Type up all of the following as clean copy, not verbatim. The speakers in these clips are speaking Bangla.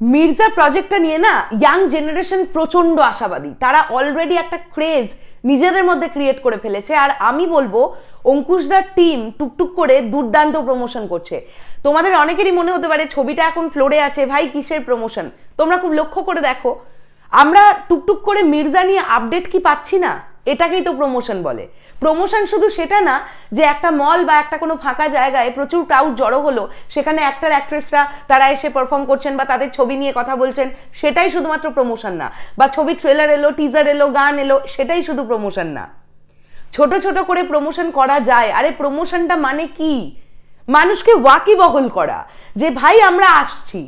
মির্জা প্রজেক্টটা নিয়ে না ইয়াং জেনারেশন প্রচন্ড আশাবাদী, তারা অলরেডি একটা ক্রেজ নিজেদের মধ্যে ক্রিয়েট করে ফেলেছে। আর আমি বলবো অঙ্কুশদার টিম টুকটুক করে দুর্দান্ত প্রমোশন করছে। তোমাদের অনেকেরই মনে হতে পারে ছবিটা এখন ফ্লোরে আছে, ভাই কিসের প্রমোশন? তোমরা খুব লক্ষ্য করে দেখো, আমরা টুকটুক করে মির্জা নিয়ে আপডেট কি পাচ্ছি না? এটাকেই তো প্রমোশন বলে। প্রমোশন শুধু সেটা না যে একটা মল বা একটা কোনো ফাঁকা জায়গায় প্রচুর ক্রাউড জড়ো হলো, সেখানে অ্যাক্টর অ্যাক্ট্রেসরা তারা এসে পারফর্ম করছেন বা তাদের ছবি নিয়ে কথা বলছেন, সেটাই শুধুমাত্র প্রমোশন না। বা ছবির ট্রেলার এলো, টিজার এলো, গান এলো, সেটাই শুধু প্রমোশন না। ছোট ছোট করে প্রমোশন করা যায়। আরে প্রমোশনটা মানে কি? মানুষকে ওয়াকিবহল করা যে ভাই আমরা আসছি।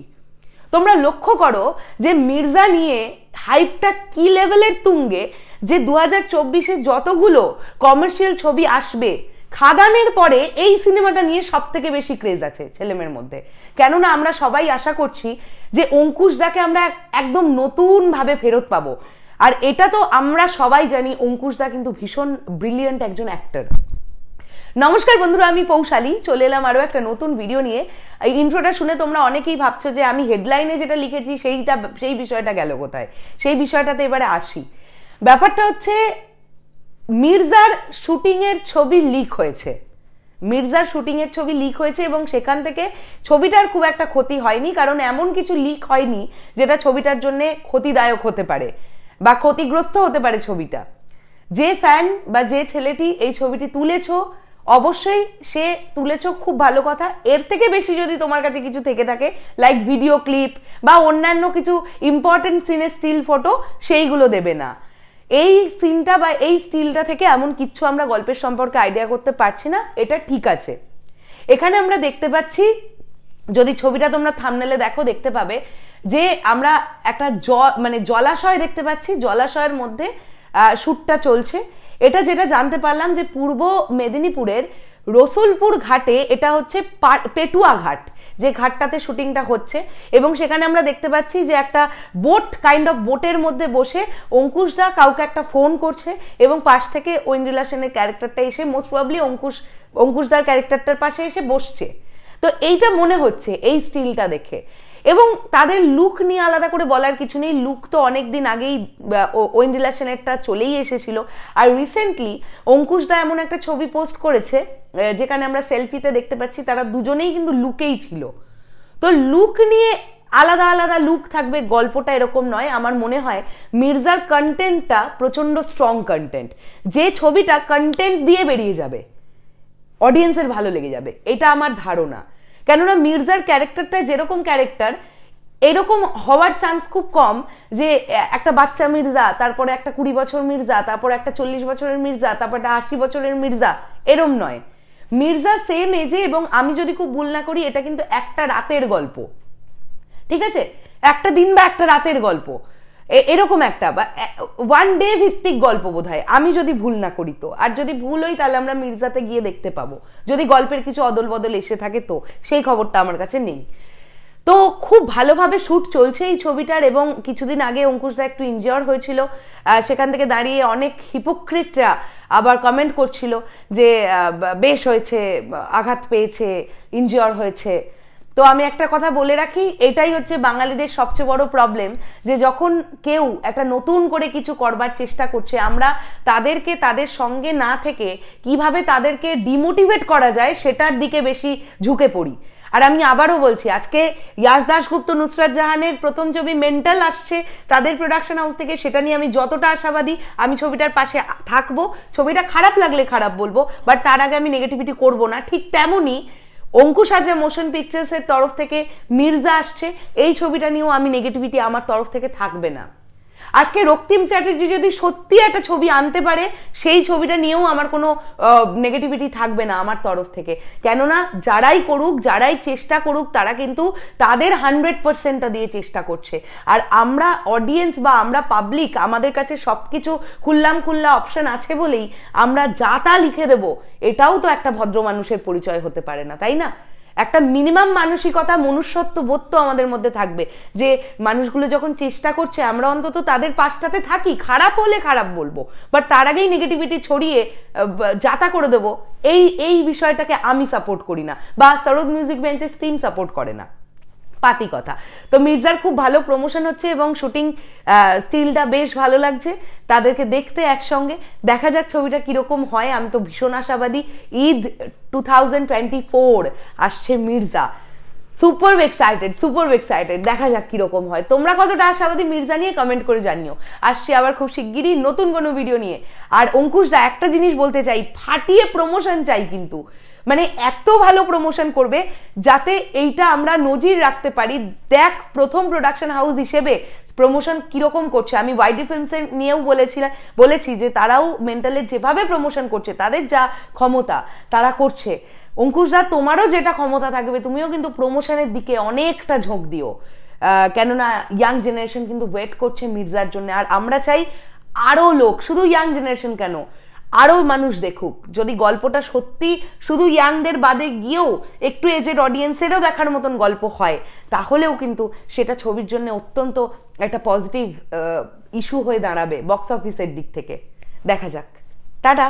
তোমরা লক্ষ্য করো যে মির্জা নিয়ে হাইপটা কি লেভেলের তুঙ্গে, যে 2024-এ যতগুলো কমার্শিয়াল ছবি আসবে, খাদানের পরে এই সিনেমাটা নিয়ে সব থেকে বেশি ক্রেজ আছে ছেলেমেয়ের মধ্যে। কেননা আমরা সবাই আশা করছি যে অঙ্কুশদাকে আমরা একদম নতুন ভাবে ফেরত পাবো। আর এটা তো আমরা সবাই জানি অঙ্কুশদা কিন্তু ভীষণ ব্রিলিয়েন্ট একজন অ্যাক্টর। নমস্কার বন্ধুরা, আমি পৌশালী, চলে এলাম আরও একটা নতুন ভিডিও নিয়ে। এই ইন্ট্রোটা শুনে তোমরা অনেকেই ভাবছো যে আমি হেডলাইনে যেটা লিখেছি সেই বিষয়টা গেল কোথায়। সেই বিষয়টাতে এবারে আসি। ব্যাপারটা হচ্ছে মির্জার শুটিংয়ের ছবি লিক হয়েছে। মির্জার শুটিংয়ের ছবি লিক হয়েছে এবং সেখান থেকে ছবিটার খুব একটা ক্ষতি হয়নি, কারণ এমন কিছু লিক হয়নি যেটা ছবিটার জন্য ক্ষতিদায়ক হতে পারে বা ক্ষতিগ্রস্ত হতে পারে ছবিটা। যে ফ্যান বা যে ছেলেটি এই ছবিটি তুলেছ, অবশ্যই সে তুলেছ, খুব ভালো কথা। এর থেকে বেশি যদি তোমার কাছে কিছু থেকে থাকে, লাইক ভিডিও ক্লিপ বা অন্যান্য কিছু ইম্পর্টেন্ট সিনের স্টিল ফটো, সেইগুলো দেবে না। এই সিনটা বা এই স্টিলটা থেকে এমন কিচ্ছু আমরা গল্পের সম্পর্কে আইডিয়া করতে পারছি না, এটা ঠিক আছে। এখানে আমরা দেখতে পাচ্ছি, যদি ছবিটা তোমরা থাম্বনেলে দেখো দেখতে পাবে যে আমরা একটা জলাশয় দেখতে পাচ্ছি। জলাশয়ের মধ্যে শ্যুটটা চলছে। এটা যেটা জানতে পারলাম যে পূর্ব মেদিনীপুরের রসুলপুর ঘাটে, এটা হচ্ছে পেটুয়া ঘাট, যে ঘাটটাতে শুটিংটা হচ্ছে। এবং সেখানে আমরা দেখতে পাচ্ছি যে একটা বোটের মধ্যে বসে অঙ্কুশদা কাউকে একটা ফোন করছে এবং পাশ থেকে ঐন্দ্রিলা সেনের ক্যারেক্টারটা এসে মোস্ট প্রবাবলি অঙ্কুশদার ক্যারেক্টারটার পাশে এসে বসছে। তো এইটা মনে হচ্ছে এই স্টিলটা দেখে। এবং তাদের লুক নিয়ে আলাদা করে বলার কিছু নেই, লুক তো অনেক দিন আগেই ঐন্দ্রিলা সেনেরটা চলেই এসেছিল। আর রিসেন্টলি অঙ্কুশদা এমন একটা ছবি পোস্ট করেছে যেখানে আমরা সেলফিতে দেখতে পাচ্ছি তারা দুজনেই কিন্তু লুকেই ছিল। তো লুক নিয়ে আলাদা আলাদা লুক থাকবে, গল্পটা এরকম নয়। আমার মনে হয় মির্জার কন্টেন্টটা প্রচন্ড স্ট্রং কন্টেন্ট, যে ছবিটা কন্টেন্ট দিয়ে বেরিয়ে যাবে, অডিয়েন্সের ভালো লেগে যাবে, এটা আমার ধারণা। কেননা মির্জার ক্যারেক্টারটা যেরকম ক্যারেক্টার, এরকম হওয়ার চান্স খুব কম যে একটা বাচ্চা মির্জা, তারপরে একটা 20 বছর মির্জা, তারপরে একটা 40 বছরের মির্জা, তারপর একটা 80 বছরের মির্জা, এরম নয়। মির্জা সেম এজে, এবং আমি যদি খুব ভুল না করি এটা কিন্তু একটা রাতের গল্প, ঠিক আছে? একটা দিন বা একটা রাতের গল্প, এরকম একটা বা ওয়ান ডে ভিত্তিক গল্প বোধহয়, আমি যদি ভুল না করি। তো আর যদি ভুল হই তাহলে আমরা মির্জাতে গিয়ে দেখতে পাবো, যদি গল্পের কিছু অদল বদল এসে থাকে। তো সেই খবরটা আমার কাছে নেই। তো খুব ভালোভাবে শ্যুট চলছে এই ছবিটার। এবং কিছুদিন আগে অঙ্কুশদা একটু ইনজিওর হয়েছিল, সেখান থেকে দাঁড়িয়ে অনেক হিপোক্রিটরা আবার কমেন্ট করছিল যে বেশ হয়েছে, আঘাত পেয়েছে, ইনজিওর হয়েছে। তো আমি একটা কথা বলে রাখি, এটাই হচ্ছে বাঙালিদের সবচেয়ে বড় প্রবলেম, যে যখন কেউ একটা নতুন করে কিছু করবার চেষ্টা করছে, আমরা তাদেরকে তাদের সঙ্গে না থেকে কিভাবে তাদেরকে ডিমোটিভেট করা যায় সেটার দিকে বেশি ঝুঁকে পড়ি। আর আমি আবারও বলছি, আজকে ইয়াশ দাশগুপ্ত, নুসরাত জাহানের প্রথম ছবি মেন্টাল আসছে তাদের প্রোডাকশন হাউস থেকে, সেটা নিয়ে আমি যতটা আশাবাদী, আমি ছবিটার পাশে থাকবো। ছবিটা খারাপ লাগলে খারাপ বলবো, বাট তার আগে আমি নেগেটিভিটি করবো না। ঠিক তেমনই অঙ্কুশ হাজরা মোশন পিকচার্সের তরফ থেকে মির্জা আসছে, এই ছবিটা নিয়েও আমি নেগেটিভিটি আমার তরফ থেকে থাকবে না। আজকে রক্তিম চ্যাটার্জি যদি সত্যি একটা ছবি আনতে পারে, সেই ছবিটা নিয়েও আমার কোনো নেগেটিভিটি থাকবে না আমার তরফ থেকে। কেননা যারাই করুক, যারাই চেষ্টা করুক, তারা কিন্তু তাদের 100%টা দিয়ে চেষ্টা করছে। আর আমরা অডিয়েন্স বা আমরা পাবলিক, আমাদের কাছে সব কিছু খুল্লা অপশন আছে বলেই আমরা যা তা লিখে দেব, এটাও তো একটা ভদ্র মানুষের পরিচয় হতে পারে না, তাই না? একটা মিনিমাম মানসিকতা, মনুষ্যত্ব বোধ তো আমাদের মধ্যে থাকবে, যে মানুষগুলো যখন চেষ্টা করছে আমরা অন্তত তাদের পাশটাতে থাকি। খারাপ হলে খারাপ বলবো, বাট তার আগেই নেগেটিভিটি ছড়িয়ে যাতা করে দেবো, এই বিষয়টাকে আমি সাপোর্ট করি না, বা সরোদ মিউজিক বেঞ্চের টিম সাপোর্ট করে না। পাতি কথা। তো মির্জার খুব ভালো প্রমোশন হচ্ছে এবং শুটিং স্টিলটা বেশ ভালো লাগছে, তাদেরকে দেখতে একসঙ্গে। দেখা যাক ছবিটা কিরকম হয়, আমি তো ভীষণ আশাবাদী। ঈদ 2024 আসছে মির্জা, সুপার এক্সাইটেড, দেখা যাক কিরকম হয়। তোমরা কতটা আশাবাদী মির্জা নিয়ে কমেন্ট করে জানিও। আসছি আবার খুব শিগগিরই নতুন কোনো ভিডিও নিয়ে। আর অঙ্কুশদা একটা জিনিস বলতে চাই, ফাটিয়ে প্রমোশন চাই, কিন্তু মানে এত ভালো প্রমোশন করবে যাতে এইটা আমরা নজির রাখতে পারি। দেখ প্রথম প্রোডাকশন হাউস হিসেবে প্রমোশন কিরকম করছে। আমি ওয়াইডি ফিল্মসের নিয়েও বলেছি যে তারাও মেন্টালের যেভাবে প্রমোশন করছে, তাদের যা ক্ষমতা তারা করছে। অঙ্কুশদা তোমারও যেটা ক্ষমতা থাকবে তুমিও কিন্তু প্রমোশনের দিকে অনেকটা ঝোঁক দিও, কেননা ইয়াং জেনারেশন কিন্তু ওয়েট করছে মির্জার জন্য। আর আমরা চাই আরো লোক, শুধু ইয়াং জেনারেশন কেন, আরো মানুষ দেখুক। যদি গল্পটা সত্যি শুধু ইয়াংদের বাদে গিয়েও একটু এজেড অডিয়েন্সেরও দেখার মতন গল্প হয়, তাহলেও কিন্তু সেটা ছবির জন্য অত্যন্ত একটা পজিটিভ ইস্যু হয়ে দাঁড়াবে বক্স অফিসের দিক থেকে। দেখা যাক। টাটা।